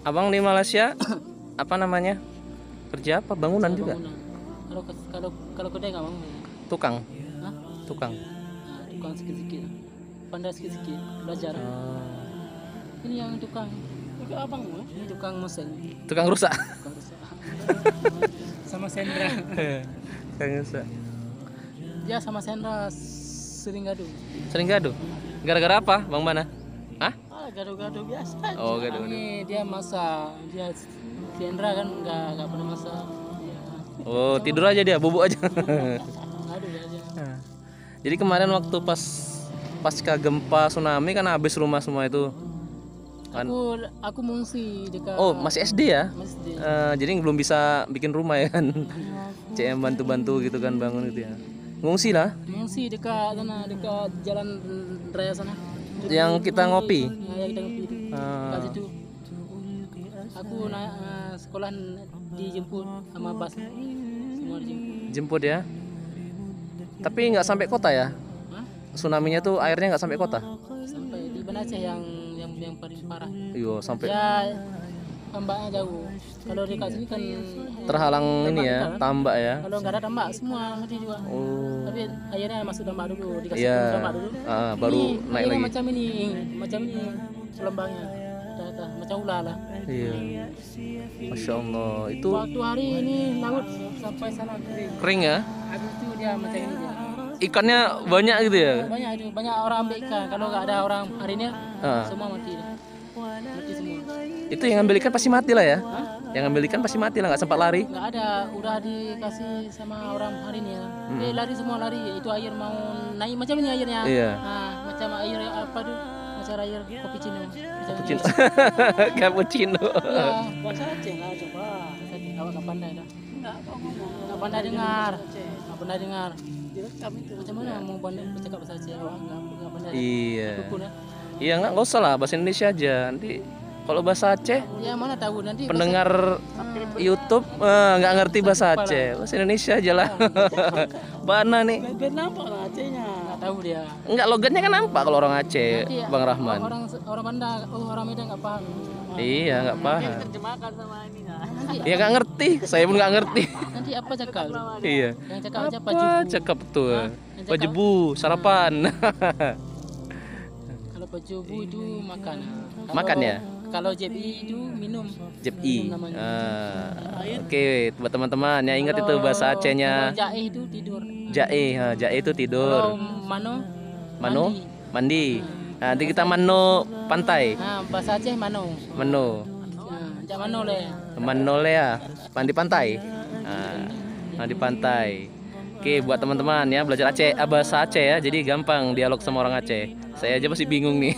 Abang di Malaysia apa namanya? Kerja apa? Bangunan juga? Bangunan. Kalau kedai nggak mau. Tukang, Hah? tukang. Nah, tukang sikit-sikit. Pandai sikit-sikit. Belajar. Ini yang tukang. Itu abang mu? Ini tukang mesin. Tukang rusak. Tukang rusak. Sama Sendra. Tukang rusak. Dia sama Sendra sering gaduh. Sering gaduh. Gara-gara apa, Bang Bana? Hah? Gaduh-gaduh biasa. Oh, gaduh. Ini dia masak. Dia Sendra kan nggak pernah masak. Ya. Oh, tidur aja dia, bubuk aja. Gaduh aja. Jadi kemarin waktu pasca gempa tsunami kan habis rumah semua itu. Kan. Aku mengungsi dekat. Oh, masih SD ya? Masjid. Jadi belum bisa bikin rumah ya kan. CM bantu-bantu gitu kan bangun gitu ya. Ngungsi lah. Mengungsi dekat sana, dekat jalan raya sana. Yang kita ngopi. Ya, yang kita ngopi itu. Dekat situ. Aku naik sekolah dijemput sama bus. Semua dijemput. Jemput ya. Tapi nggak sampai kota ya? Hah? Tsunami-nya tuh airnya nggak sampai kota. Sampai di Banda Aceh yang paling parah. Iya, sampai Ya tambaknya jauh. Kalau dekat sini kan terhalang ini ya, kan? tambak ya. Kalau nggak ada tambak semua mati juga. Oh. Tapi akhirnya masuk tambak dulu, dikasih Iya. tambak dulu. Baru Ini naik airnya lagi. macam ini gelombangnya. Dah, macam ular lah. Iya. Masya Allah. Itu Waktu hari ini laut sampai sana kering. kering ya? Habis itu dia macam ini dia. Ikannya banyak gitu ya? Banyak itu, banyak orang ambil ikan. Kalau nggak ada orang hari ini, Ah. semua mati dah. Mati semua. Itu yang ngambil ikan pasti mati lah ya? Yang ngambil ikan pasti mati lah, nggak sempat lari. Nggak ada, udah dikasih sama orang hari ini ya. Dia lari semua lari. Itu air mau naik macam ini airnya. Iya. Nah, macam air apa tuh? Macam air cappuccino. Macam Cappuccino. Cappuccino. Ya, bahasa Aceh lah coba. Awak nggak pandai dah. Nggak pandai dengar. Nggak pandai dengar. Macam mana mau pandai bercakap bahasa Aceh? Awak nggak pandai. Iya. Aku pun ya. Iya, nggak usah lah bahasa Indonesia aja. Nanti kalau bahasa Aceh Ya mana tahu nanti pendengar YouTube nggak ngerti bahasa Aceh, bahasa Indonesia aja lah. Bana nih, nampak lah Acehnya. Nggak tahu dia. nggak logatnya kan nampak kalau orang Aceh, Nanti Bang Rahman. Orang Banda, orang Medan nggak paham. Iya, nggak paham. Terjemahkan sama ini nanti Ya nggak ngerti, saya pun nggak ngerti. nanti apa cakap? Iya. Yang cakap aja Apa pajubu. cakap tuh? Yang Pajebu, sarapan. Kalau pajubu itu makan. Makan ya? Kalau JPI itu minum. Jepi. Minum namanya. Oke, buat teman-teman yang ingat itu bahasa Kalau Acehnya jaih itu tidur. jae, jae itu Kalau tidur. mano, Mano, mandi. mandi. Nanti kita mano pantai, Nah, bahasa Aceh mano. mano, Nah, jak mano le. manole ya, mandi pantai. Mandi pantai. Oke, buat teman-teman ya belajar Aceh, bahasa Aceh ya, jadi gampang dialog sama orang Aceh. Saya aja masih bingung nih.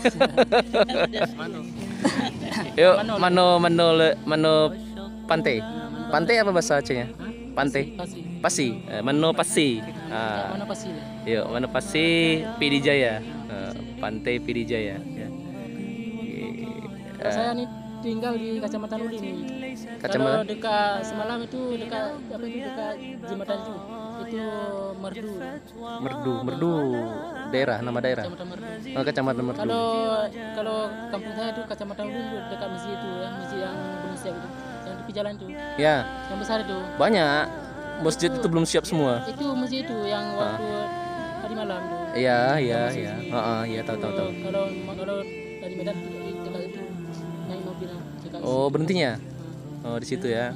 Yuk, mano pantai. Pantai apa bahasa Acehnya? Pantai. Pasti. Pasi, mano pasi. Jak mano pasti le. Yuk, mano pasi Pidijaya. Pantai Pidijaya. Ya. Kalau saya nih tinggal di Kecamatan Uli nih. Kecamatan? Kalau dekat semalam itu dekat apa itu dekat jembatan itu merdu. Merdu daerah, nama daerah. Kecamatan Merdu. Oh, Kecamatan Merdu. Kalau kampung saya itu Kecamatan Uli itu dekat masjid itu ya, masjid yang belum siap itu. Yang tepi jalan itu. Ya, Yang besar itu. banyak. Masjid itu belum siap semua. Itu masjid itu yang waktu tadi malam itu. Iya, iya, iya. Iya, tahu. Kalau dari Medan dekat itu naik mobil dekat Oh, berhentinya? Oh, di situ ya.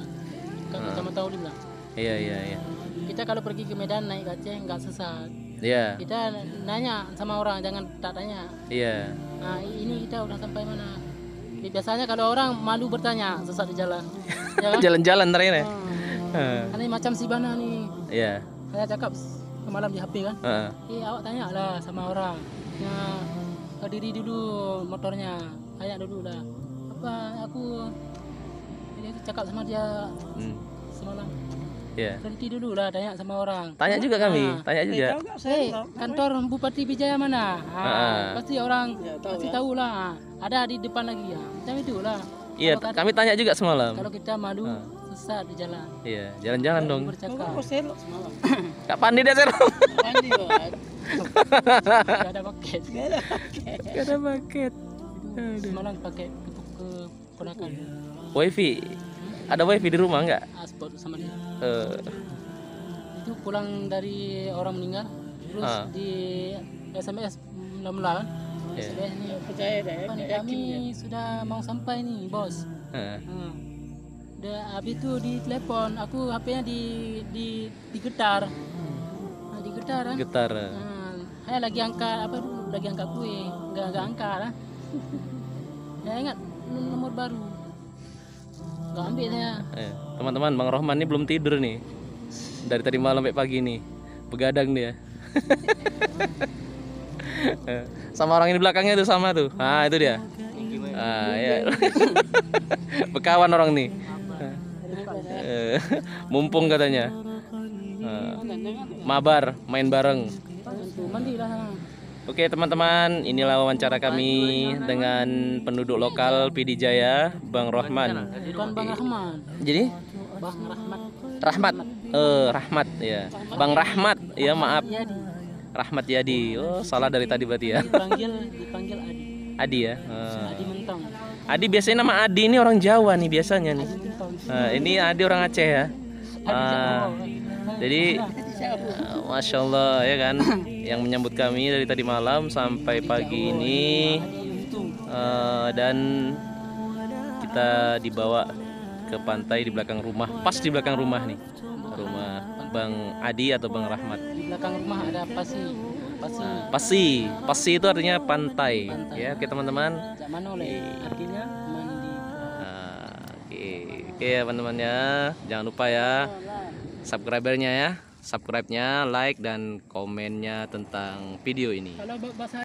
Kecamatan Uli lah. Iya. Kita kalau pergi ke Medan naik ke Aceh nggak sesat. Iya, Kita nanya sama orang, jangan tak tanya. iya. Nah ini kita udah sampai mana? Biasanya kalau orang malu bertanya sesat di jalan. Ya kan? Jalan-jalan ntar ini. Ini macam si Bana nih. Iya. Saya cakap semalam di HP kan. Awak tanya lah sama orang. Ya, berdiri dulu motornya. Tanya dulu lah. Apa aku dia cakap sama dia semalam. Iya. Berhenti dulu lah tanya sama orang. Tanya juga kami, tanya juga. Kantor Bupati Bijaya mana? Pasti orang pasti tahu lah. Ada di depan lagi ya. Macam itulah. Iya, kami tanya juga semalam. Kalau kita malu sesat di jalan. Iya, jalan-jalan dong. Bercakap. Kapan dia serong? Gak ada paket. Gak ada paket. Semalam pakai ke ponakan. Wifi. Ada wifi di rumah nggak? Sport sama dia. Eh, Itu pulang dari orang meninggal, terus di SMS mula-mula kan. Iya. SMS ini percaya deh. Kami sudah mau sampai nih, bos. eh. Habis itu di telepon, aku HP-nya digetar. Nah, digetar kan. Getar. Saya lagi angkat apa dulu, lagi angkat kue, nggak angkat lah. Ya ingat nomor baru. Nggak ambil saya. Teman-teman, Bang Rohman ini belum tidur nih. Dari tadi malam sampai pagi nih. Begadang dia. Sama orang ini belakangnya tuh sama tuh. Ah, itu dia. Ah, ya. Bekawan orang nih. Mumpung katanya. Mabar, main bareng. Mandi lah. Oke teman-teman, inilah wawancara kami dengan penduduk lokal PD Jaya, Bang Rohman. Bukan Bang Rahman. Jadi? Bang Rahmat. Rahmat, Rahmat ya, Bang Rahmat, ya maaf, Yadi. Rahmat Yadi. Oh salah dari tadi berarti ya. Dipanggil Adi. Adi ya. Adi Mentong. Adi biasanya nama Adi ini orang Jawa nih biasanya nih. Mentong. Ini Adi orang Aceh ya. Jadi Masya Allah ya kan, yang menyambut kami dari tadi malam sampai pagi ini, dan kita dibawa ke pantai di belakang rumah, pas di belakang rumah nih, rumah Bang Adi atau Bang Rahmat. Di belakang rumah ada Pasi itu artinya pantai. Ya, oke teman-teman. Jak mana oleh artinya mandi. Oke ya teman-teman ya, jangan lupa ya subscribernya ya, subscribe-nya, like dan komennya tentang video ini. Kalau bahasa